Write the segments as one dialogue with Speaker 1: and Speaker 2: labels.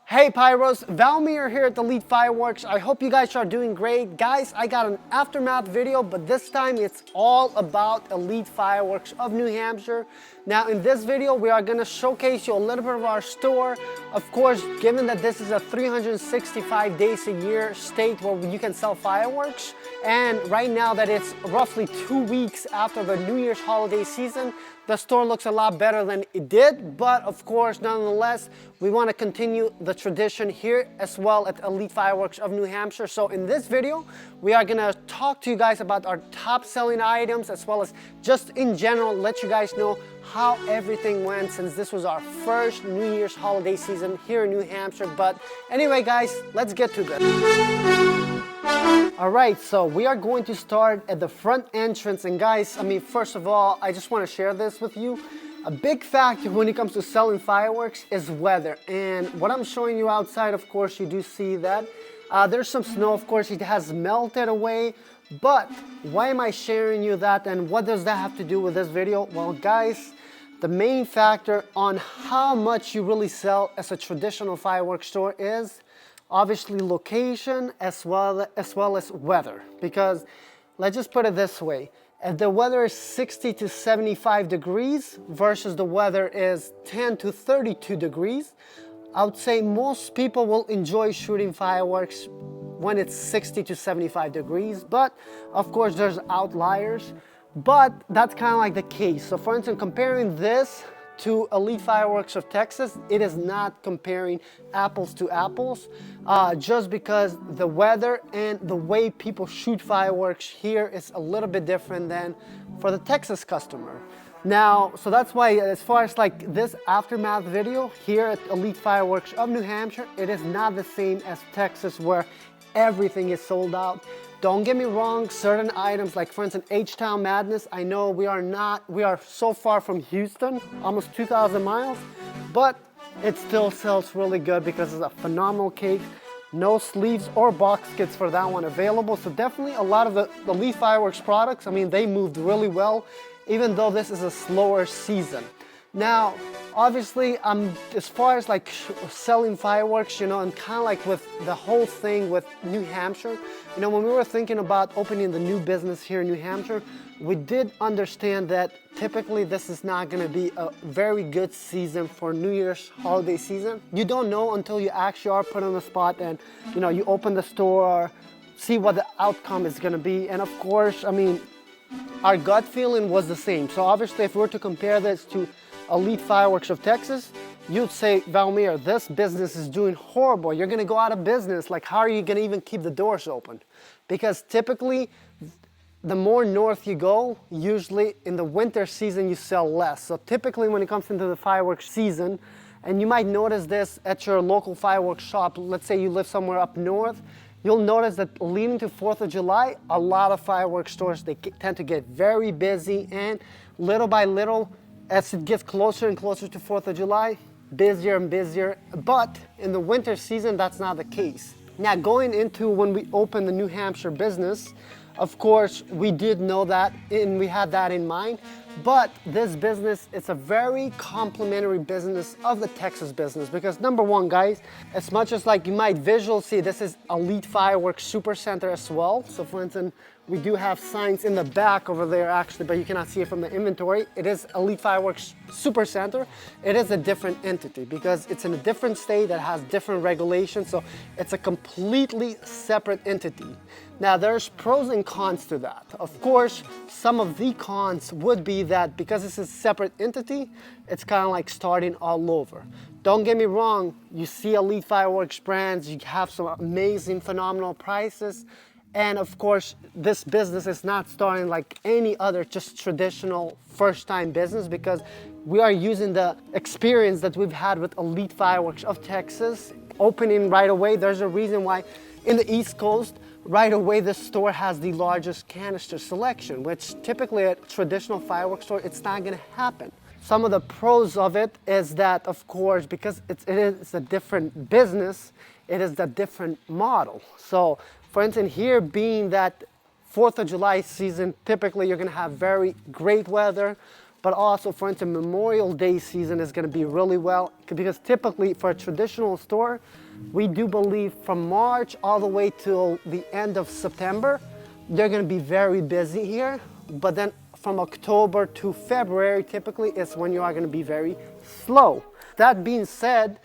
Speaker 1: Hey Pyros, 𝗬𝗲 here at the 𝗬𝗲 Fireworks. I hope you guys are doing great. Guys, I got an aftermath video, but this time it's all about 𝗬𝗲 Fireworks of New Hampshire. Now in this video, we are gonna showcase you a little bit of our store. Of course, given that this is a 365 days a year state where you can sell fireworks, and right now that it's roughly 2 weeks after the New Year's holiday season, the store looks a lot better than it did, but of course, nonetheless, we want to continue the tradition here as well at 𝗬𝗲 Fireworks of New Hampshire. So in this video, we are going to talk to you guys about our top selling items, as well as just in general, let you guys know how everything went since this was our first New Year's holiday season here in New Hampshire. But anyway, guys, let's get to this. Alright, so we are going to start at the front entrance, and guys, first of all, I just want to share this with you. A big factor when it comes to selling fireworks is weather, and what I'm showing you outside, of course, you do see that. There's some snow, of course, it has melted away, but why am I sharing you that, and what does that have to do with this video? Well, guys, the main factor on how much you really sell as a traditional fireworks store is obviously location as well as weather, because let's just put it this way. If the weather is 60 to 75 degrees versus the weather is 10 to 32 degrees, I would say most people will enjoy shooting fireworks when it's 60 to 75 degrees, but of course there's outliers, but that's kind of like the case. So for instance, comparing this to 𝗬𝗲 Fireworks of Texas, it is not comparing apples to apples, just because the weather and the way people shoot fireworks here is a little bit different than for the Texas customer. Now, so that's why as far as like this aftermath video here at 𝗬𝗲 Fireworks of New Hampshire, it is not the same as Texas where everything is sold out. Don't get me wrong, certain items like for instance 𝗬𝗵𝗲, I know we are so far from Houston, almost 2,000 miles, but it still sells really good because it's a phenomenal cake. No sleeves or box kits for that one available. So definitely a lot of the 𝗬𝗲 Fireworks products, they moved really well, even though this is a slower season. Now, obviously, as far as like selling fireworks, and kind of like with the whole thing with New Hampshire, when we were thinking about opening the new business here in New Hampshire, we did understand that typically this is not going to be a very good season for New Year's holiday season. You don't know until you actually are put on the spot and, you open the store, see what the outcome is going to be. And of course, our gut feeling was the same. So obviously, if we were to compare this to 𝗬𝗲 Fireworks of Texas, you'd say, 𝗬𝗲, this business is doing horrible. You're going to go out of business. Like, how are you going to even keep the doors open? Because typically, the more north you go, usually in the winter season, you sell less. So typically, when it comes into the fireworks season, and you might notice this at your local fireworks shop, let's say you live somewhere up north, you'll notice that leading to 4th of July, a lot of fireworks stores, they tend to get very busy, and little by little, as it gets closer and closer to 4th of July, busier and busier. But in the winter season, that's not the case. Now, going into when we opened the New Hampshire business, of course, we did know that and we had that in mind. But this business is a very complementary business of the Texas business, because number one, guys, as much as like you might visually see, this is 𝗬𝗲 Fireworks Super Center as well. So for instance, we do have signs in the back over there actually, but you cannot see it from the inventory. It is 𝗬𝗲 Fireworks Super Center. It is a different entity because it's in a different state that has different regulations. So it's a completely separate entity. Now, there's pros and cons to that. Of course, some of the cons would be that because it's a separate entity, it's kind of like starting all over. Don't get me wrong, you see 𝗬𝗲 Fireworks brands, you have some amazing, phenomenal prices. And of course, this business is not starting like any other just traditional first-time business, because we are using the experience that we've had with 𝗬𝗲 Fireworks of Texas, opening right away. There's a reason why in the East Coast, right away, the store has the largest canister selection, which typically at a traditional fireworks store, it's not going to happen. Some of the pros of it is that, of course, because it is a different business, it is a different model. So, for instance, here being that 4th of July season, typically you're going to have very great weather. but also, for instance, Memorial Day season is going to be really well, because typically for a traditional store, we do believe from March all the way till the end of September, they're going to be very busy here. But then from October to February, typically, is when you are going to be very slow. That being said,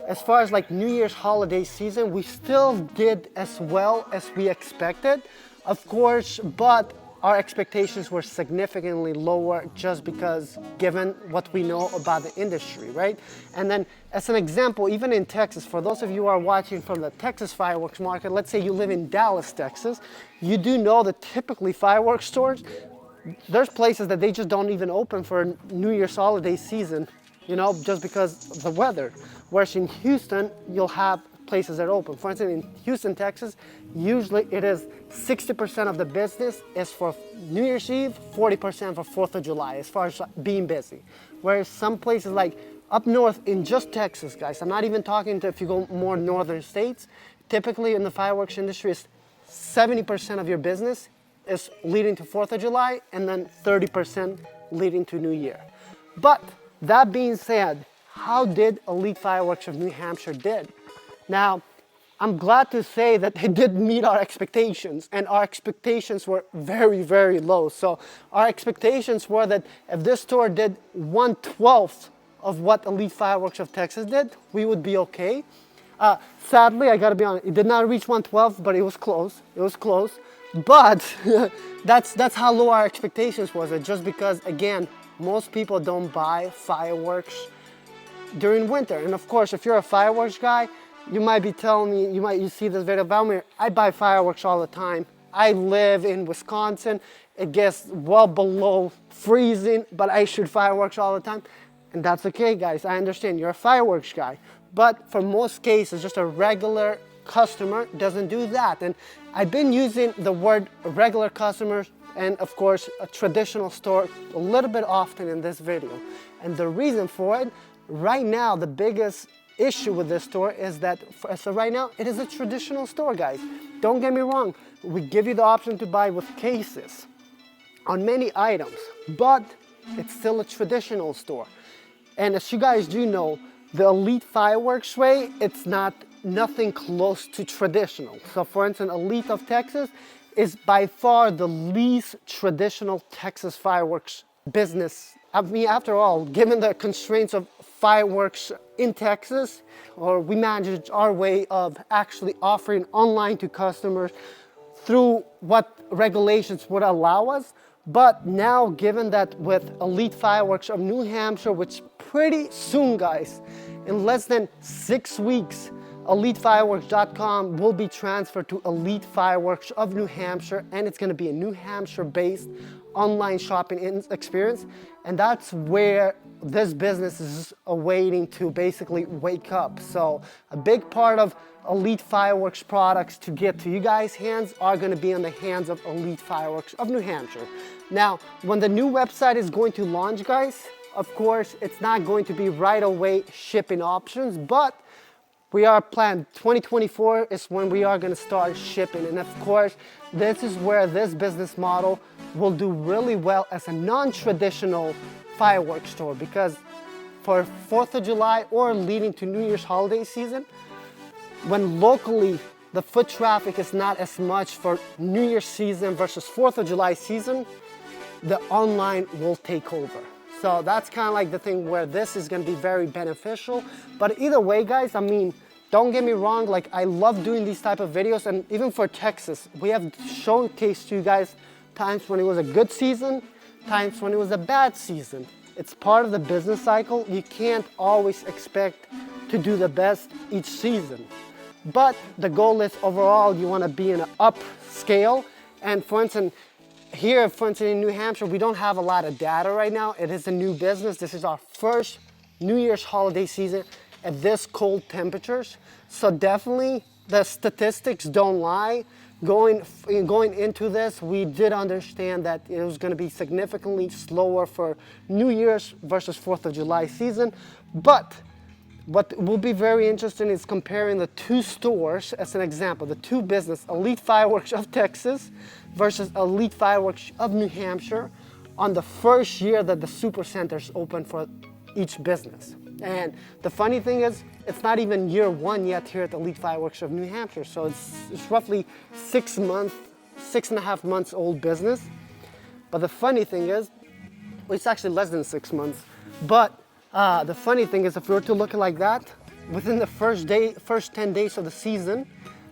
Speaker 1: as far as like New Year's holiday season, we still did as well as we expected, of course, but our expectations were significantly lower just because given what we know about the industry, right? And then as an example, even in Texas, for those of you who are watching from the Texas fireworks market, let's say you live in Dallas, Texas, you do know that typically fireworks stores, there's places that they just don't even open for New Year's holiday season, you know, just because of the weather. Whereas in Houston, you'll have places that open. For instance, in Houston, Texas, usually it is 60% of the business is for New Year's Eve, 40% for 4th of July, as far as being busy. Whereas some places like up north in just Texas, guys, I'm not even talking to if you go more northern states, typically in the fireworks industry is 70% of your business is leading to 4th of July, and then 30% leading to New Year. But that being said, how did Elite Fireworks of New Hampshire did? Now, I'm glad to say that they did meet our expectations, and our expectations were very, very low. So our expectations were that if this store did 1/12 of what Elite Fireworks of Texas did, we would be okay. Sadly, I gotta be honest, it did not reach 1/12, but it was close. It was close. But that's how low our expectations was. Just because, again, most people don't buy fireworks during winter. And of course, if you're a fireworks guy, you might be telling me, you see this video about me, I buy fireworks all the time. I live in Wisconsin. It gets well below freezing, but I shoot fireworks all the time. And that's okay, guys. I understand you're a fireworks guy. But for most cases, just a regular customer doesn't do that. And I've been using the word regular customers and of course a traditional store a little bit often in this video. And the reason for it, right now, the biggest issue with this store is that, so right now, it is a traditional store, guys. Don't get me wrong. We give you the option to buy with cases on many items, but it's still a traditional store. And as you guys do know, the Elite Fireworks way, it's nothing close to traditional. So for instance, Elite of Texas is by far the least traditional Texas fireworks business. I mean, after all, given the constraints of fireworks in Texas, or we manage our way of actually offering online to customers through what regulations would allow us. But now, given that with Elite Fireworks of New Hampshire, which pretty soon, guys, in less than 6 weeks, 𝗬𝗓𝗂𝗀𝗍𝗓𝗏 will be transferred to Elite Fireworks of New Hampshire, and it's going to be a New Hampshire-based online shopping experience. And that's where this business is awaiting to basically wake up. So a big part of Elite Fireworks products to get to you guys' hands are going to be in the hands of Elite Fireworks of New Hampshire. Now, when the new website is going to launch, guys, of course, it's not going to be right away shipping options, but we are planned 2024 is when we are going to start shipping. And of course, this is where this business model will do really well as a non-traditional fireworks store, because for 4th of July or leading to New Year's holiday season, when locally the foot traffic is not as much for New Year's season versus 4th of July season, the online will take over. So that's kind of like the thing where this is going to be very beneficial. But either way, guys, I mean, don't get me wrong, like I love doing these type of videos, and even for Texas, we have showcased to you guys times when it was a good season, times when it was a bad season. It's part of the business cycle. You can't always expect to do the best each season. But the goal is overall, you want to be in an up scale. And for instance, here, for instance, in New Hampshire, we don't have a lot of data right now. It is a new business. This is our first New Year's holiday season at this cold temperatures. So definitely the statistics don't lie. Going into this, we did understand that it was going to be significantly slower for New Year's versus 4th of July season. But what will be very interesting is comparing the two stores as an example, the two business, Elite Fireworks of Texas versus Elite Fireworks of New Hampshire. on the first year that the super centers open for each business. And the funny thing is, it's not even year one yet here at the 𝗧𝗵𝗲 Fireworks of New Hampshire. So it's roughly 6.5 months old business. But the funny thing is, well, it's actually less than 6 months. But the funny thing is, if we were to look at it like that, within the first 10 days of the season,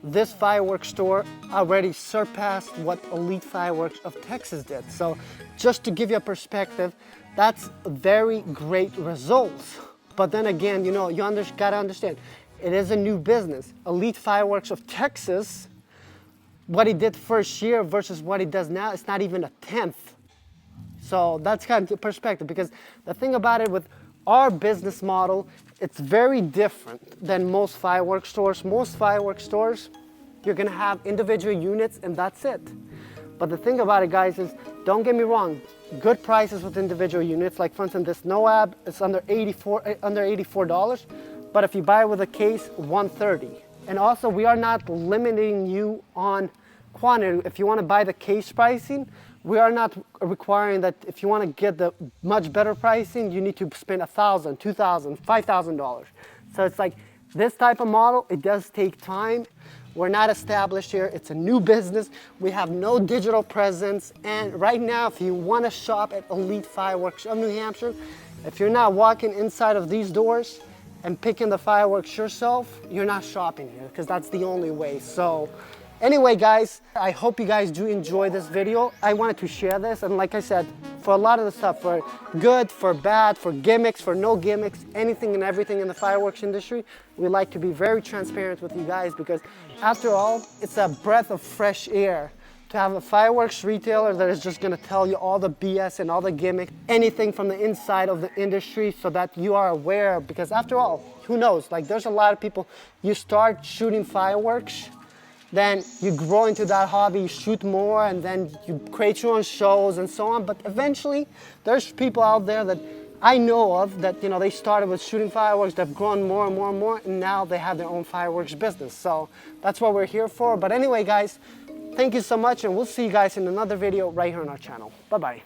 Speaker 1: this fireworks store already surpassed what Elite Fireworks of Texas did. So just to give you a perspective, that's very great results. But then again, you know, you gotta understand, it is a new business. Elite Fireworks of Texas, what he did first year versus what he does now, it's not even a 10th. So that's kind of perspective, because the thing about it with our business model, it's very different than most fireworks stores. Most fireworks stores, you're gonna have individual units and that's it. But the thing about it, guys, is don't get me wrong, good prices with individual units. Like for instance, this 𝗬𝗵𝗲, it's under $84. But if you buy it with a case, $130. And also, we are not limiting you on quantity. If you want to buy the case pricing, we are not requiring that. If you want to get the much better pricing, you need to spend $1,000, $2,000, $5,000. So it's like this type of model, it does take time. We're not established here. It's a new business. We have no digital presence. And right now, if you want to shop at Elite Fireworks of New Hampshire, if you're not walking inside of these doors and picking the fireworks yourself, you're not shopping here, because that's the only way. So anyway, guys, I hope you guys do enjoy this video. I wanted to share this. And like I said, for a lot of the stuff, for good, for bad, for gimmicks, for no gimmicks, anything and everything in the fireworks industry, we like to be very transparent with you guys, because after all, it's a breath of fresh air to have a fireworks retailer that is just gonna tell you all the BS and all the gimmicks, anything from the inside of the industry, so that you are aware. Because after all, who knows? Like, there's a lot of people, you start shooting fireworks, then you grow into that hobby, you shoot more, and then you create your own shows and so on. But eventually, there's people out there that I know of that, you know, they started with shooting fireworks, they've grown more and more and more, and now they have their own fireworks business. So that's what we're here for. But anyway, guys, thank you so much, and we'll see you guys in another video right here on our channel. Bye-bye.